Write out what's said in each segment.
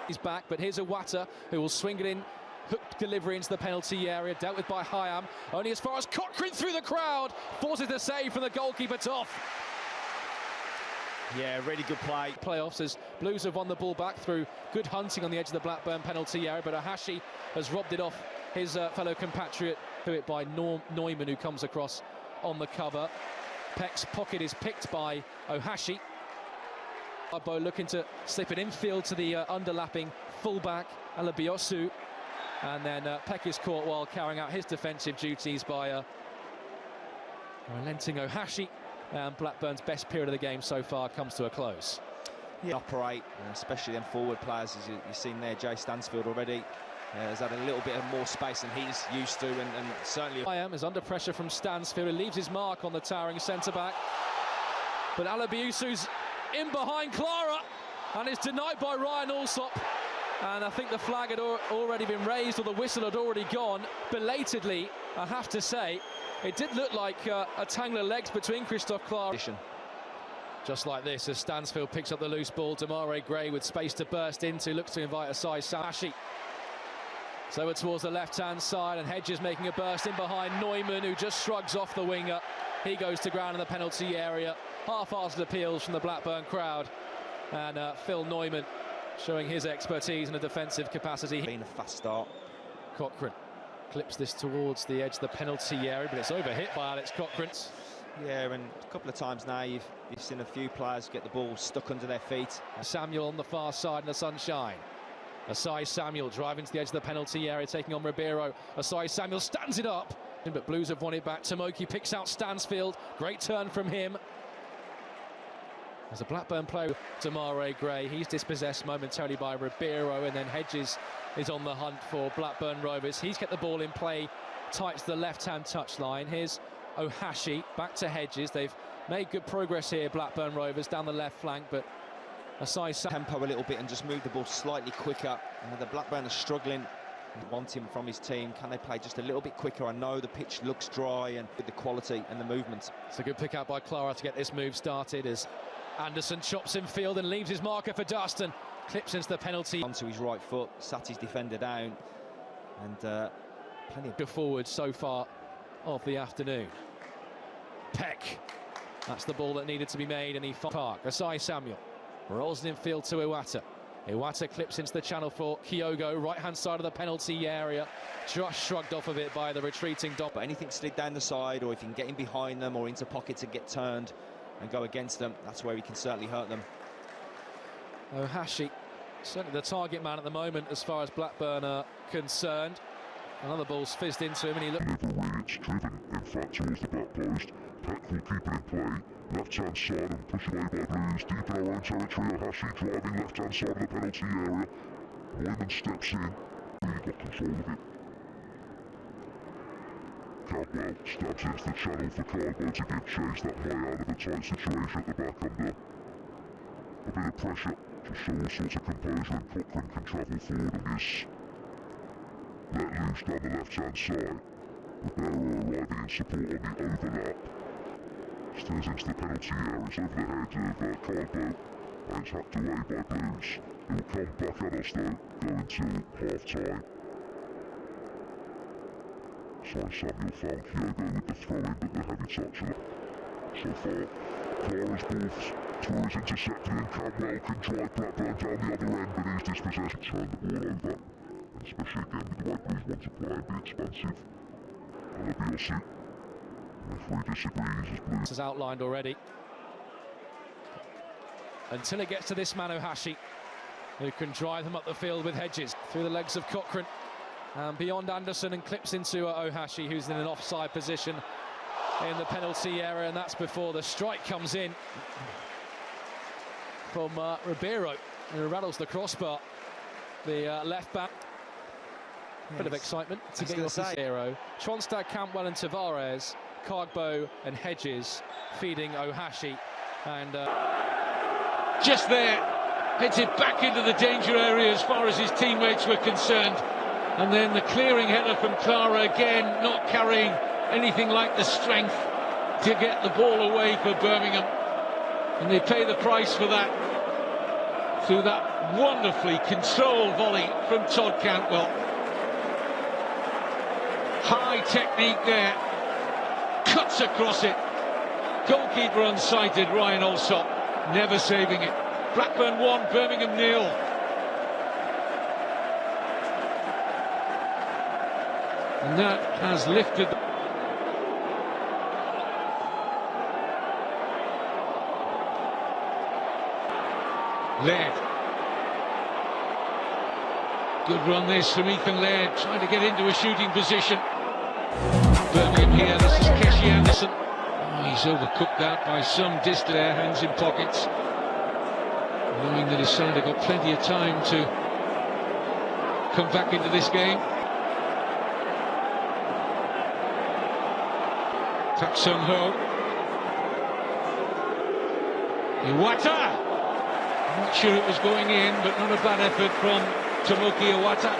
He's back, but here's Iwata, who will swing it in. Hooked delivery into the penalty area, dealt with by Hyam. Only as far as Cochrane through the crowd. Forces the save from the goalkeeper, Toff. Yeah, really good play. Playoffs as Blues have won the ball back through good hunting on the edge of the Blackburn penalty area, but Ohashi has robbed it off his fellow compatriot, through it by Neumann, who comes across on the cover. Peck's pocket is picked by Ohashi. Bo looking to slip it infield to the underlapping fullback, Alabiosu. And then Peck is caught while carrying out his defensive duties by relenting Ohashi. And Blackburn's best period of the game so far comes to a close. Yeah. Operate, especially them forward players, as you've seen there. Jay Stansfield already has had a little bit of more space than he's used to, and certainly... Hyam is under pressure from Stansfield, who leaves his mark on the towering centre-back. But Alabiosu's in behind Clara and is denied by Ryan Alsop. And I think the flag had already been raised, or the whistle had already gone. Belatedly, I have to say, it did look like a tangle of legs between Christophe Clara. Just like this, as Stansfield picks up the loose ball, Demarai Gray with space to burst into, looks to invite Asai Sashi. So we're towards the left-hand side, and Hedges making a burst in behind Neumann, who just shrugs off the winger. He goes to ground in the penalty area. Half-hearted appeals from the Blackburn crowd. And Phil Neumann showing his expertise in a defensive capacity. Been a fast start. Cochrane clips this towards the edge of the penalty area, but it's overhit by Alex Cochrane. Yeah, and a couple of times now you've seen a few players get the ball stuck under their feet. Samuel on the far side in the sunshine. Asai Samuel driving to the edge of the penalty area, taking on Ribeiro. Asai Samuel stands it up, but Blues have won it back. Tomoki picks out Stansfield. Great turn from him. As a Blackburn player, Demarai Gray, he's dispossessed momentarily by Ribeiro, and then Hedges is on the hunt for Blackburn Rovers. He's kept the ball in play tight to the left-hand touchline. Here's Ohashi, back to Hedges. They've made good progress here, Blackburn Rovers, down the left flank, but Asai tempo a little bit and just move the ball slightly quicker. And the Blackburn are struggling. Want him from his team. Can they play just a little bit quicker? I know the pitch looks dry, and with the quality and the movement. It's a good pick up by Clara to get this move started, as Anderson chops in field and leaves his marker for dust and clips into the penalty. Onto his right foot, sat his defender down, and plenty of good forward so far of the afternoon. Peck, that's the ball that needed to be made, and he Park. Asai Samuel rolls it in field to Iwata. Iwata clips into the channel for Kyogo, right-hand side of the penalty area. Just shrugged off of it by the retreating Dom. But anything slid down the side, or if you can get in behind them or into pockets and get turned and go against them, that's where he can certainly hurt them. Ohashi, certainly the target man at the moment as far as Blackburn are concerned. Another ball's fizzed into him, and he looked... It's driven, in fact, towards the back post. Peck will keep it in play. Left-hand side and push away by Blues. Deep in our own territory, Ohashi driving left-hand side of the penalty area. Neumann steps in. Really got control of it. Cadwell stabs into the channel for Carbo to give chase. That way out of a tight situation at the back under a bit of pressure to show all sorts of composure, and Cochrane can travel forward and is let loose down the left-hand side. Ribeiro arriving in support on the overlap. Steers into the penalty area. It's over the head of Carbo, and it's hacked away by Blues. It will come back at us though, go until half-time. Sorry, Samuel found Kyogo with the throw-in, but the heavy touch so far. Clara's ball tours intercepted, and Cadwell can drive Blackburn down the other end, but he's dispossessed. Turn the ball over, and especially again with the way Blues want to play and be expansive. Alabiosu. Referee disagrees as Blues. This is outlined already. Until it gets to this man Ohashi, who can drive them up the field with Hedges through the legs of Cochrane. Beyond Anderson, and clips into Ohashi, who's in an offside position in the penalty area, and that's before the strike comes in from Ribeiro, who rattles the crossbar. The left back. Bit of excitement to get off his hero. Tronstad, Campbell and Tavares, Carbo and Hedges feeding Ohashi, and just there, headed back into the danger area as far as his teammates were concerned. And then the clearing header from Clara, again not carrying anything like the strength to get the ball away for Birmingham, and they pay the price for that. through that wonderfully controlled volley from Todd Cantwell. High technique there, cuts across it. Goalkeeper unsighted, Ryan Allsop, never saving it. Blackburn 1, Birmingham 0. And that has lifted. Laird. Good run this from Ethan Laird, trying to get into a shooting position. Birmingham here, this is Keshi Anderson. Oh, he's overcooked that by some distance there, hands in pockets. Knowing that his side have got plenty of time to come back into this game. Tak Sung Ho. Iwata. I'm not sure it was going in, but not a bad effort from Tomoki Iwata.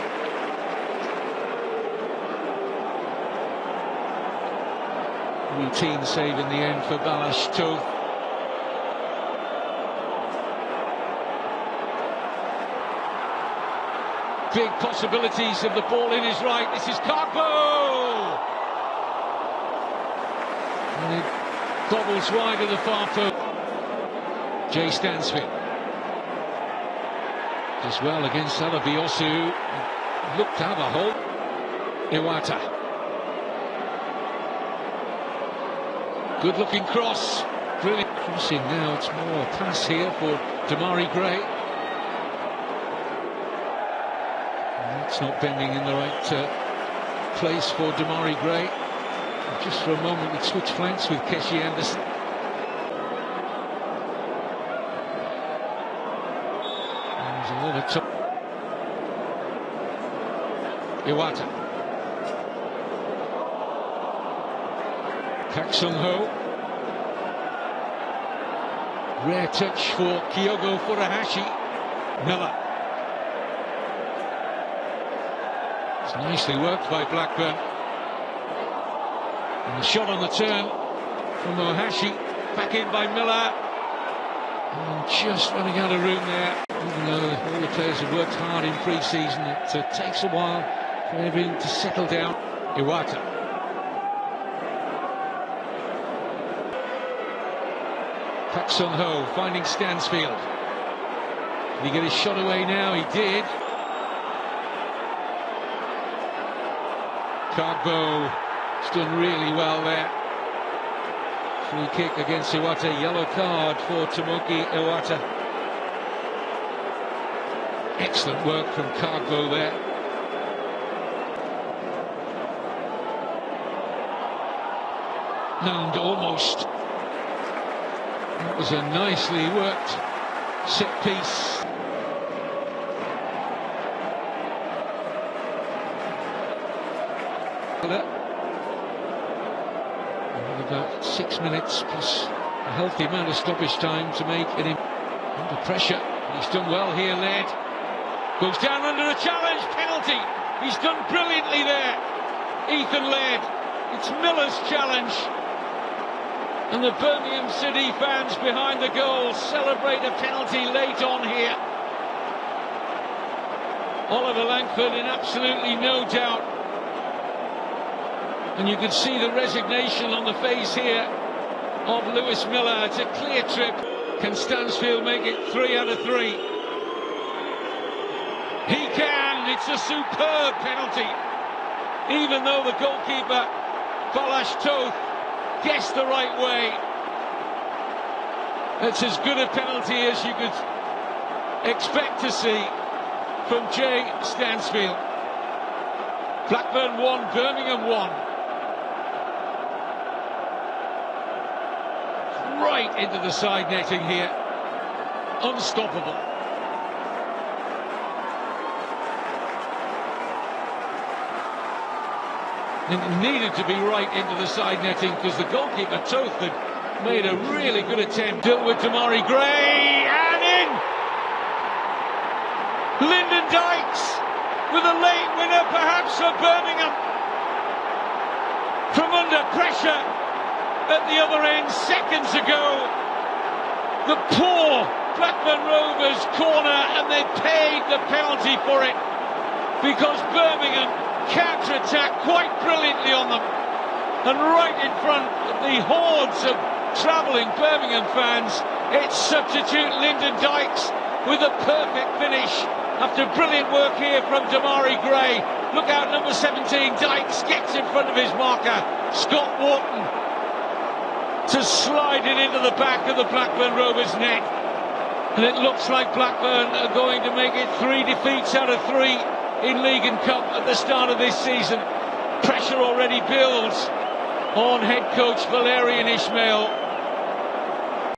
Routine save in the end for Balash Toth. Big possibilities of the ball in his right. This is Carbo! And it bobbles wide of the far post. Jay Stansfield. Does well against Alabiosu. Looked to have a hold. Iwata. Good looking cross. Brilliant crossing now. It's more a pass here for Damari Gray. It's not bending in the right place for Damari Gray. Just for a moment, we'd switch flanks with Keshi Anderson. There's a lot of top. Iwata. Tak Sung Ho. Rare touch for Kyogo Furuhashi. Miller. It's nicely worked by Blackburn. And the shot on the turn from Ohashi. Back in by Miller. And just running out of room there. Even though all the players have worked hard in pre-season, it takes a while for everything to settle down. Iwata. Tak Sung Ho finding Stansfield. Did he get his shot away now? He did. Carbo has done really well there. Free kick against Iwata. Yellow card for Tomoki Iwata. Excellent work from Carbo there. And almost. That was a nicely worked set piece. About 6 minutes plus a healthy amount of stoppage time to make it under pressure. He's done well here, Laird. Goes down under a challenge, penalty. He's done brilliantly there, Ethan Laird. It's Miller's challenge. And the Birmingham City fans behind the goal celebrate a penalty late on here. Oliver Langford in absolutely no doubt. And you can see the resignation on the face here of Lewis Miller. It's a clear trip. Can Stansfield make it 3 out of 3? He can. It's a superb penalty. Even though the goalkeeper, Balash Toth, guessed the right way. It's as good a penalty as you could expect to see from Jay Stansfield. Blackburn 1, Birmingham 1. Right into the side netting here. Unstoppable. And it needed to be right into the side netting because the goalkeeper, Toth, had made a really good attempt. Dealt with Damari Gray and in! Lyndon Dykes with a late winner perhaps for Birmingham. From under pressure at the other end seconds ago. The poor Blackburn Rovers corner, and they paid the penalty for it because Birmingham counter-attacked quite brilliantly on them, and right in front of the hordes of travelling Birmingham fans, it's substitute Lyndon Dykes with a perfect finish after brilliant work here from Damari Gray. Look out, number 17, Dykes gets in front of his marker, Scott Wharton, to slide it into the back of the Blackburn Rovers net. And it looks like Blackburn are going to make it 3 defeats out of 3 in League and Cup at the start of this season. Pressure already builds on head coach Valérien Ismaël.